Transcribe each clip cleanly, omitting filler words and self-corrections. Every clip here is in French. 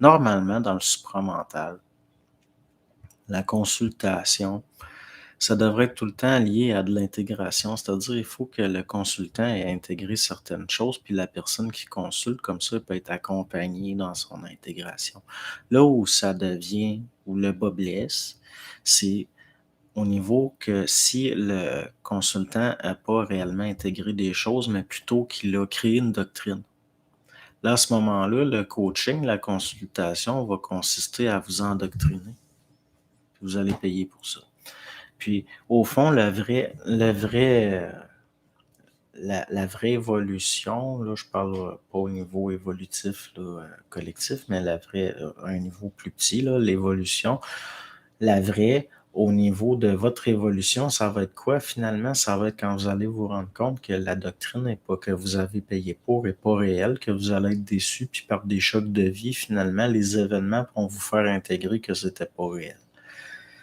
Normalement, dans le supramental, la consultation, ça devrait être tout le temps lié à de l'intégration. C'est-à-dire, il faut que le consultant ait intégré certaines choses, puis la personne qui consulte, comme ça, peut être accompagnée dans son intégration. Là où ça devient, où le bas blesse, c'est au niveau que si le consultant n'a pas réellement intégré des choses, mais plutôt qu'il a créé une doctrine. Là, à ce moment-là, le coaching, la consultation va consister à vous endoctriner. Vous allez payer pour ça. Puis, au fond, la vraie évolution, là, je parle pas au niveau évolutif là, collectif, mais à un niveau plus petit, là, l'évolution, la vraie, au niveau de votre évolution, ça va être quoi finalement? Ça va être quand vous allez vous rendre compte que la doctrine n'est pas que vous avez payé pour n'est pas réelle, que vous allez être déçu, puis par des chocs de vie, finalement, les événements vont vous faire intégrer que c'était pas réel.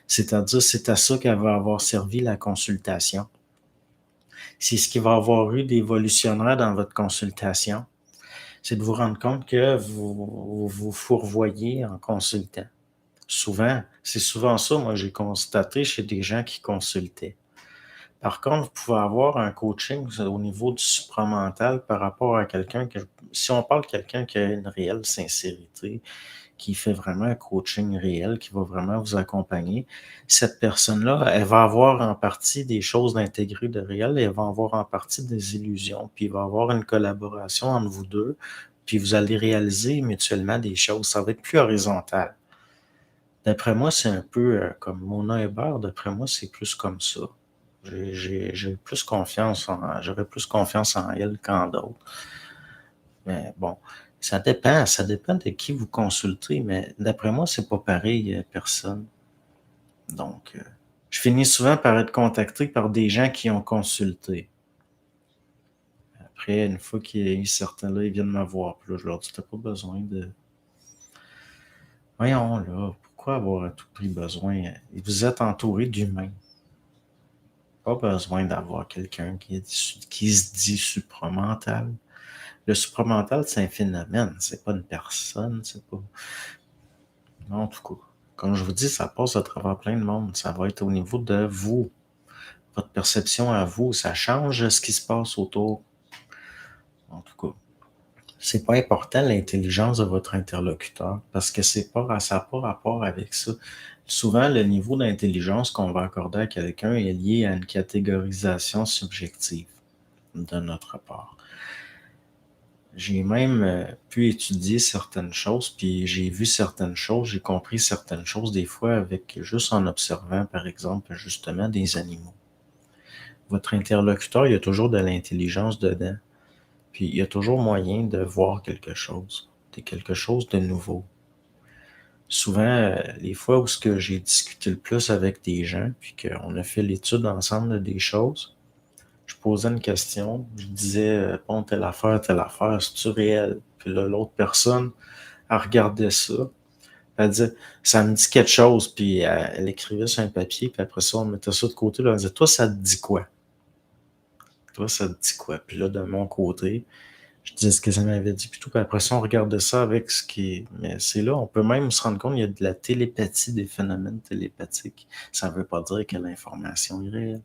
C'est-à-dire, c'est à ça qu'elle va avoir servi la consultation. C'est ce qui va avoir eu d'évolutionnaire dans votre consultation. C'est de vous rendre compte que vous vous fourvoyez en consultant. Souvent, c'est souvent ça, moi, j'ai constaté chez des gens qui consultaient. Par contre, vous pouvez avoir un coaching au niveau du supramental par rapport à quelqu'un que, si on parle de quelqu'un qui a une réelle sincérité, qui fait vraiment un coaching réel, qui va vraiment vous accompagner, cette personne-là, elle va avoir en partie des choses d'intégrer de réel et elle va avoir en partie des illusions. Puis il va y avoir une collaboration entre vous deux, puis vous allez réaliser mutuellement des choses. Ça va être plus horizontal. D'après moi, c'est un peu comme Mona Hébert, d'après moi, c'est plus comme ça. J'ai plus confiance j'aurais plus confiance en elle qu'en d'autres. Mais bon, ça dépend de qui vous consultez, mais d'après moi, c'est pas pareil, personne. Donc, je finis souvent par être contacté par des gens qui ont consulté. Après, une fois qu'il y a eu certains là, ils viennent me voir. Puis là, je leur dis, t'as pas besoin de. Voyons là, pourquoi avoir à tout prix besoin? Vous êtes entouré d'humains. Pas besoin d'avoir quelqu'un qui se dit supramental. Le supramental, c'est un phénomène, c'est pas une personne, c'est pas. Non, en tout cas. Comme je vous dis, ça passe à travers plein de monde. Ça va être au niveau de vous. Votre perception à vous, ça change ce qui se passe autour. En tout cas. C'est pas important l'intelligence de votre interlocuteur parce que ça n'a pas rapport avec ça. Souvent, le niveau d'intelligence qu'on va accorder à quelqu'un est lié à une catégorisation subjective de notre part. J'ai même pu étudier certaines choses, puis j'ai vu certaines choses, j'ai compris certaines choses des fois avec juste en observant, par exemple, justement des animaux. Votre interlocuteur, il y a toujours de l'intelligence dedans, puis il y a toujours moyen de voir quelque chose de nouveau. Souvent, les fois où ce que j'ai discuté le plus avec des gens, puis qu'on a fait l'étude ensemble de des choses, je posais une question, je disais, bon, telle affaire, c'est-tu réel? Puis là, l'autre personne, elle regardait ça, elle disait, ça me dit quelque chose, puis elle écrivait sur un papier, puis après ça, on mettait ça de côté, là, elle disait, toi, ça te dit quoi? Toi, ça te dit quoi? Puis là, de mon côté, je disais ce que ça m'avait dit, puis tout, puis après ça, on regardait ça avec ce qui est. Mais c'est là, on peut même se rendre compte qu'il y a de la télépathie, des phénomènes télépathiques. Ça ne veut pas dire que l'information est réelle.